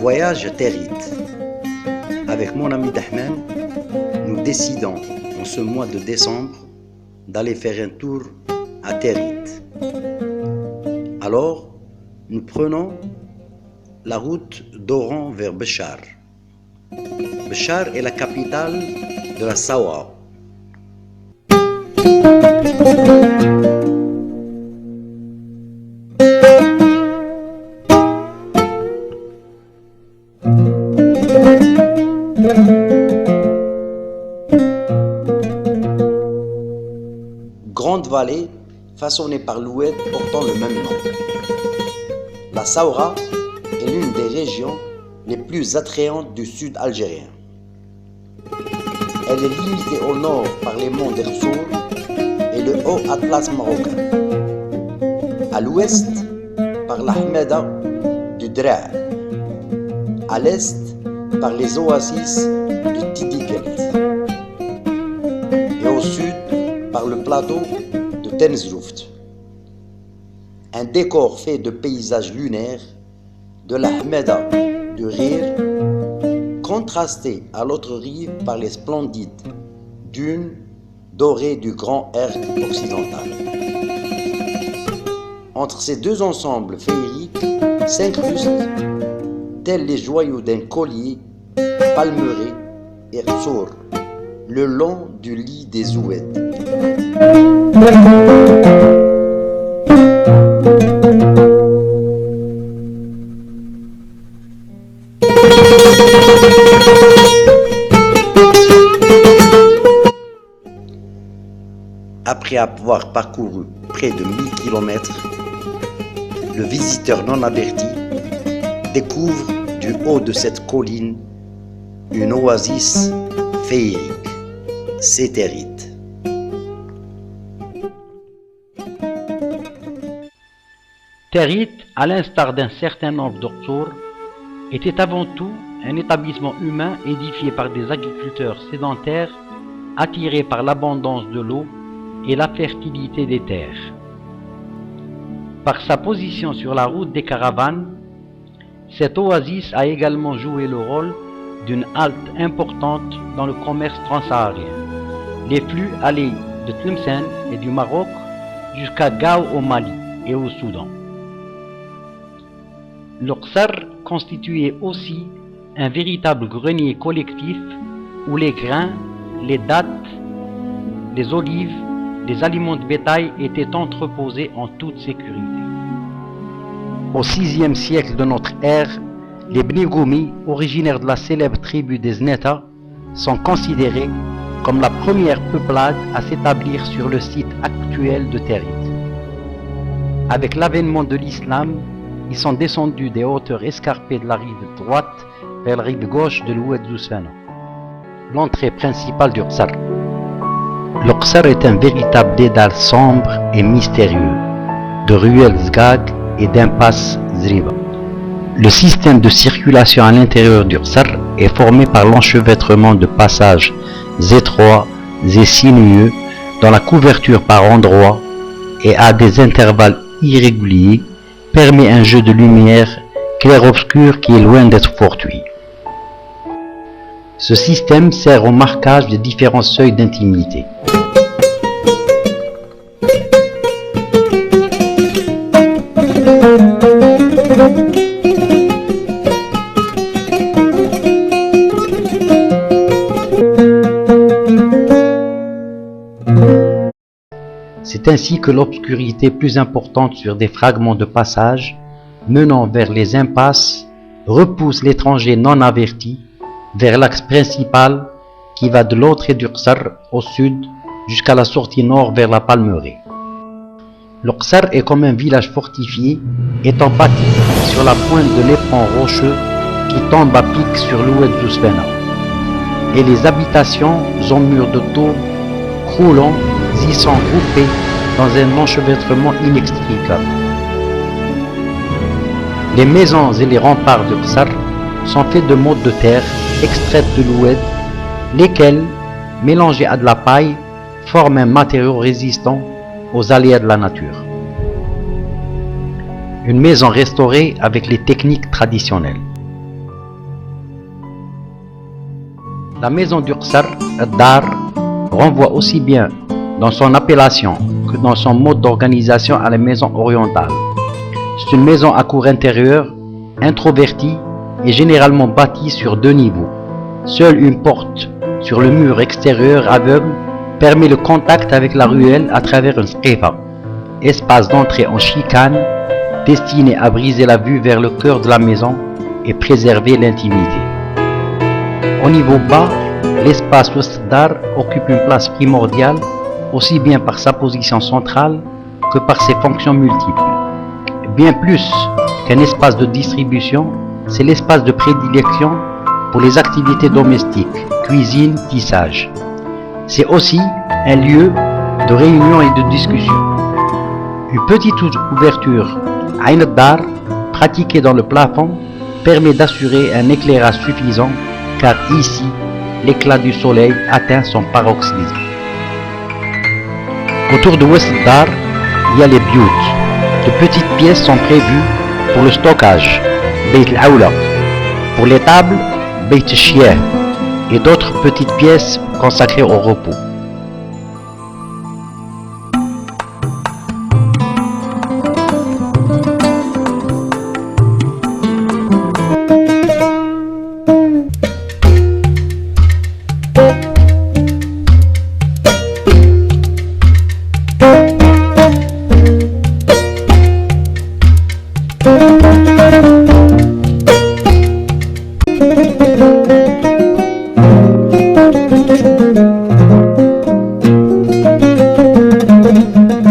Voyage Territ. Avec mon ami Dahman, nous décidons en ce mois de décembre d'aller faire un tour à Territ. Alors, nous prenons la route d'Oran vers Béchar. Béchar est la capitale de la Saouara. Grande vallée façonnée par l'Oued portant le même nom. La Saouara est l'une des régions les plus attrayantes du sud algérien. Elle est limitée au nord par les monts d'Ersour et le haut Atlas marocain. À l'ouest par la Hmeda du Draa. À l'est par les oasis du Tidigelt. Et au sud par le plateau de Tenzrouft. Un décor fait de paysages lunaires, de la Hmeda du Rir, contrasté à l'autre rive par les splendides dunes dorées du Grand Erg occidental. Entre ces deux ensembles féeriques s'incrustent, tels les joyaux d'un collier, palmeraie et Ersour, le long du lit des Oued. Après avoir parcouru près de 1000 km, le visiteur non averti découvre du haut de cette colline une oasis féerique, c'est Territ. Territ, à l'instar d'un certain nombre d'Ersour, était avant tout un établissement humain édifié par des agriculteurs sédentaires attirés par l'abondance de l'eau et la fertilité des terres. Par sa position sur la route des caravanes, cette oasis a également joué le rôle d'une halte importante dans le commerce transsaharien. Les flux allaient de Tlemcen et du Maroc jusqu'à Gao au Mali et au Soudan. L'Oqsar constituait aussi un véritable grenier collectif où les grains, les dattes, les olives, les aliments de bétail étaient entreposés en toute sécurité. Au VIe siècle de notre ère, les Bni Goumi, originaires de la célèbre tribu des Zneta, sont considérés comme la première peuplade à s'établir sur le site actuel de Territ. Avec l'avènement de l'islam, ils sont descendus des hauteurs escarpées de la rive droite vers la rive gauche de l'Oued Zousfana, l'entrée principale d'Oqsar. L'Oqsar est un véritable dédale sombre et mystérieux, de ruelles Zgag et d'impasses Zriba. Le système de circulation à l'intérieur d'Oqsar est formé par l'enchevêtrement de passages étroits et sinueux dont la couverture par endroits et à des intervalles irréguliers permet un jeu de lumière clair-obscur qui est loin d'être fortuit. Ce système sert au marquage des différents seuils d'intimité. C'est ainsi que l'obscurité plus importante sur des fragments de passage menant vers les impasses repousse l'étranger non averti vers l'axe principal qui va de l'entrée d'Oqsar au sud jusqu'à la sortie nord vers la Palmeraie. L'Oqsar est comme un village fortifié étant bâti sur la pointe de l'éperon rocheux qui tombe à pic sur l'Oued Zousfana. Et les habitations aux murs de taupe croulants y sont groupées dans un enchevêtrement inextricable. Les maisons et les remparts d'Oqsar sont faits de mottes de terre extraites de l'Oued, lesquelles, mélangées à de la paille, forment un matériau résistant aux aléas de la nature. Une maison restaurée avec les techniques traditionnelles. La maison du Qsar, Ad-Dar, renvoie aussi bien dans son appellation que dans son mode d'organisation à la maison orientale. C'est une maison à cour intérieure, introvertie et généralement bâtie sur 2 niveaux. Seule une porte sur le mur extérieur aveugle permet le contact avec la ruelle à travers une sqifa, espace d'entrée en chicane destiné à briser la vue vers le cœur de la maison et préserver l'intimité. Au niveau bas, l'espace Westdar occupe une place primordiale aussi bien par sa position centrale que par ses fonctions multiples. Bien plus qu'un espace de distribution, c'est l'espace de prédilection pour les activités domestiques, cuisine, tissage. C'est aussi un lieu de réunion et de discussion. Une petite ouverture Ain Ad-Dar, pratiquée dans le plafond, permet d'assurer un éclairage suffisant car ici, l'éclat du soleil atteint son paroxysme. Autour de West Dar, il y a les biout. De petites pièces sont prévues pour le stockage, Beit al-Aoula, pour les tables, Beit al-Shiyah, et d'autres petites pièces consacrées au repos.